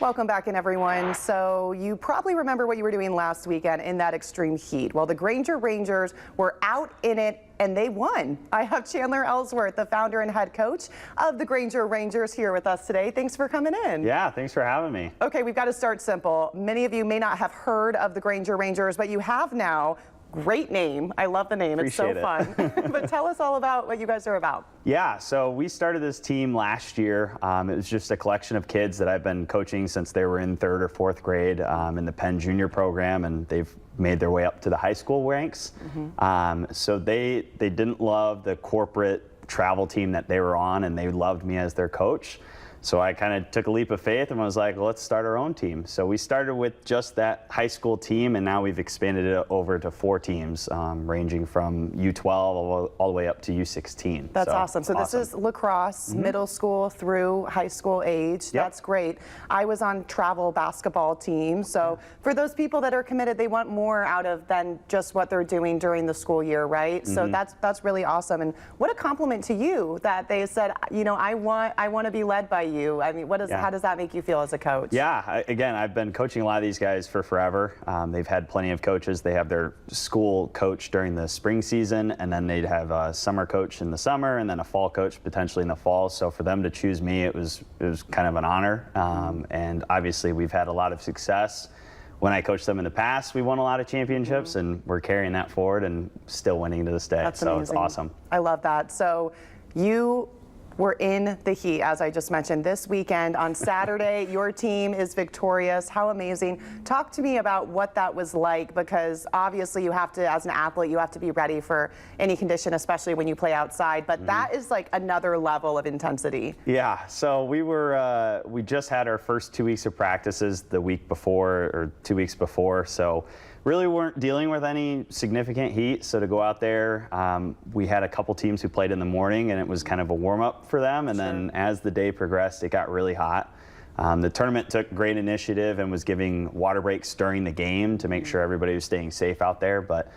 Welcome back in, everyone. So you probably remember what you were doing last weekend in that extreme heat. Well, the Granger Rangers were out in it and they won. I have Chandler Ellsworth, the founder and head coach of the Granger Rangers, here with us today. Thanks for coming in. Yeah, thanks for having me. Okay, we've got to start simple. Many of you may not have heard of the Granger Rangers, but you have now. Great name. I love the name. It's so fun. But tell us all about what you guys are about. Yeah, so we started this team last year. It was just a collection of kids that I've been coaching since they were in 3rd or 4th grade in the Penn Junior program, and they've made their way up to the high school ranks. So they didn't love the corporate travel team that they were on, and they loved me as their coach. So I kind of took a leap of faith and was like, well, let's start our own team. So we started with just that high school team, and now we've expanded it over to 4 teams, ranging from U12 all the way up to U16. That's awesome. So this is lacrosse, middle school through high school age. That's great. I was on travel basketball team. So for those people that are committed, they want more out of than just what they're doing during the school year, right? So that's really awesome. And what a compliment to you that they said, you know, I want to be led by you. I mean, how does that make you feel as a coach? Yeah, again, I've been coaching a lot of these guys for forever. They've had plenty of coaches. They have their school coach during the spring season, and then they'd have a summer coach in the summer, and then a fall coach potentially in the fall. So for them to choose me, it was kind of an honor. And obviously, we've had a lot of success. When I coached them in the past, we won a lot of championships, and we're carrying that forward and still winning to this day. That's so amazing. It's awesome. I love that. So you were in the heat, as I just mentioned, this weekend. On Saturday, your team is victorious. How amazing. Talk to me about what that was like, because obviously you have to, as an athlete, you have to be ready for any condition, especially when you play outside, but that is like another level of intensity. Yeah, so we just had our first 2 weeks of practices the week before, or 2 weeks before, so really weren't dealing with any significant heat. So to go out there, we had a couple teams who played in the morning, and it was kind of a warm-up for them. And then as the day progressed, it got really hot. The tournament took great initiative and was giving water breaks during the game to make sure everybody was staying safe out there. But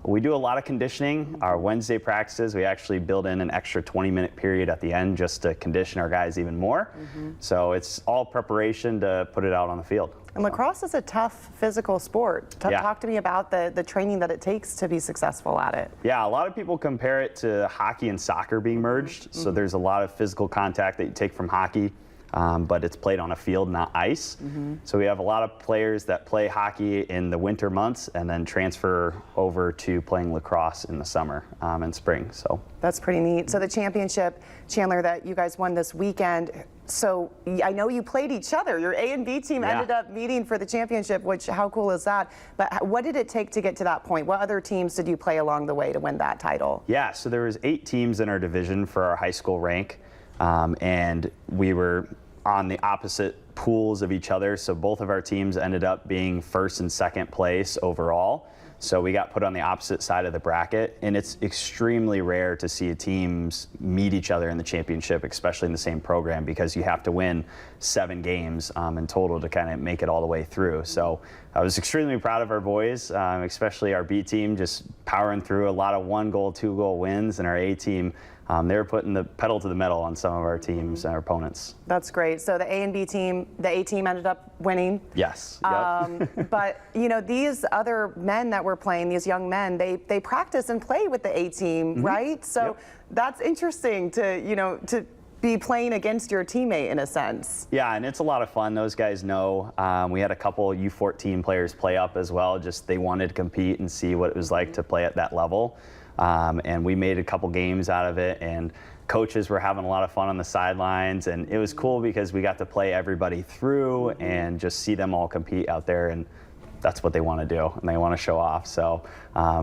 we do a lot of conditioning. Our Wednesday practices, we actually build in an extra 20-minute period at the end just to condition our guys even more. So it's all preparation to put it out on the field. And lacrosse is a tough physical sport. Talk to me about the training that it takes to be successful at it. Yeah, a lot of people compare it to hockey and soccer being merged. So there's a lot of physical contact that you take from hockey, but it's played on a field, not ice. So we have a lot of players that play hockey in the winter months and then transfer over to playing lacrosse in the summer and spring. So that's pretty neat. So the championship, Chandler, that you guys won this weekend, so I know you played each other. Your A and B team ended up meeting for the championship, which, how cool is that? But what did it take to get to that point? What other teams did you play along the way to win that title? Yeah, so there was 8 teams in our division for our high school rank, and we were on the opposite pools of each other. So both of our teams ended up being 1st and 2nd place overall. So we got put on the opposite side of the bracket, and it's extremely rare to see teams meet each other in the championship, especially in the same program, because you have to win 7 games in total to kind of make it all the way through. So I was extremely proud of our boys, especially our B team, just powering through a lot of 1-goal, 2-goal wins, and our A team, they were putting the pedal to the metal on some of our teams and our opponents. That's great. So the A and B team, the A team ended up winning. Yes. But you know, these other men that were playing, these young men, they practice and play with the A team, right? So that's interesting to be playing against your teammate in a sense. Yeah, and it's a lot of fun. Those guys know. We had a couple U14 players play up as well. Just they wanted to compete and see what it was like to play at that level. And we made a couple games out of it, and coaches were having a lot of fun on the sidelines, and it was cool because we got to play everybody through and just see them all compete out there, and that's what they want to do, and they want to show off. So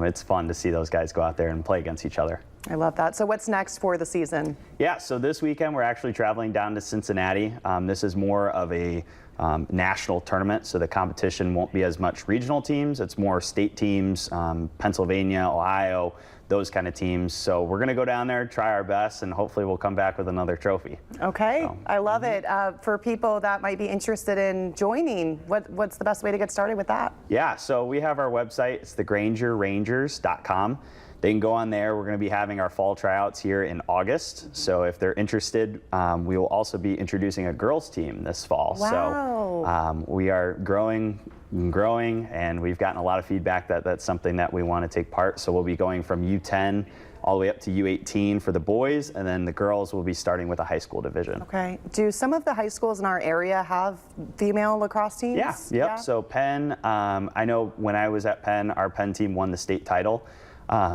it's fun to see those guys go out there and play against each other. I love that. So what's next for the season? Yeah, so this weekend we're actually traveling down to Cincinnati. This is more of a national tournament, so the competition won't be as much regional teams. It's more state teams, Pennsylvania, Ohio, those kind of teams. So we're going to go down there, try our best, and hopefully we'll come back with another trophy. Okay, so, I love it. For people that might be interested in joining, what's the best way to get started with that? Yeah, so we have our website. It's thegrangerrangers.com. They can go on there. We're going to be having our fall tryouts here in August. So if they're interested, we will also be introducing a girls team this fall. Wow. We are growing and growing, and we've gotten a lot of feedback that that's something that we want to take part. So we'll be going from U10 all the way up to U18 for the boys, and then the girls will be starting with a high school division. Okay. Do some of the high schools in our area have female lacrosse teams? Yeah, yep. So Penn, I know when I was at Penn, our Penn team won the state title.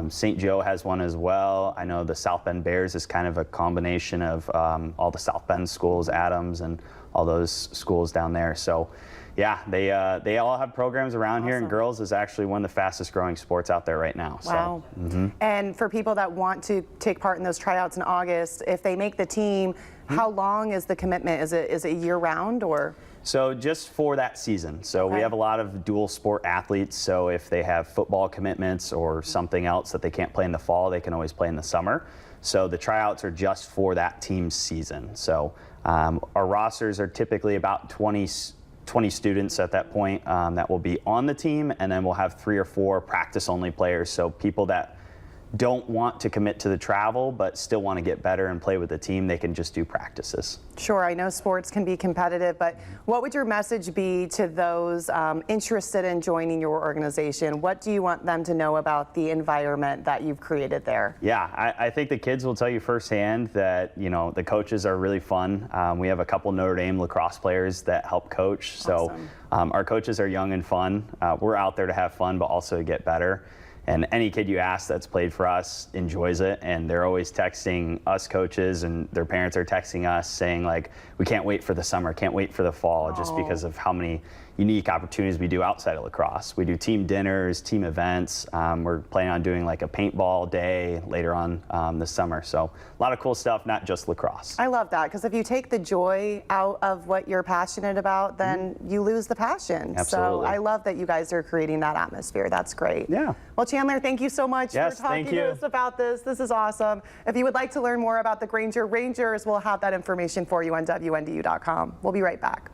St. Joe has one as well. I know the South Bend Bears is kind of a combination of all the South Bend schools, Adams, and all those schools down there. So yeah, they all have programs around here, and girls is actually one of the fastest growing sports out there right now. Wow. So, And for people that want to take part in those tryouts in August, if they make the team, how long is the commitment? Is it year round or? So just for that season. So we have a lot of dual sport athletes. So if they have football commitments or something else that they can't play in the fall, they can always play in the summer. So the tryouts are just for that team's season. So our rosters are typically about 20 students at that point that will be on the team, and then we'll have 3 or 4 practice-only players. So people that don't want to commit to the travel but still want to get better and play with the team, they can just do practices. Sure, I know sports can be competitive, but what would your message be to those interested in joining your organization? What do you want them to know about the environment that you've created there? Yeah, I think the kids will tell you firsthand that, you know, the coaches are really fun. We have a couple Notre Dame lacrosse players that help coach. So our coaches are young and fun. We're out there to have fun, but also to get better. And any kid you ask that's played for us enjoys it, and they're always texting us coaches, and their parents are texting us saying, like, we can't wait for the summer, can't wait for the fall, just because of how many unique opportunities we do outside of lacrosse. We do team dinners, team events. We're planning on doing like a paintball day later on this summer. So a lot of cool stuff, not just lacrosse. I love that, because if you take the joy out of what you're passionate about, then you lose the passion. Absolutely. So I love that you guys are creating that atmosphere. That's great. Yeah. Well, Chandler, thank you so much for talking to us about this. This is awesome. If you would like to learn more about the Granger Rangers, we'll have that information for you on WNDU.com. We'll be right back.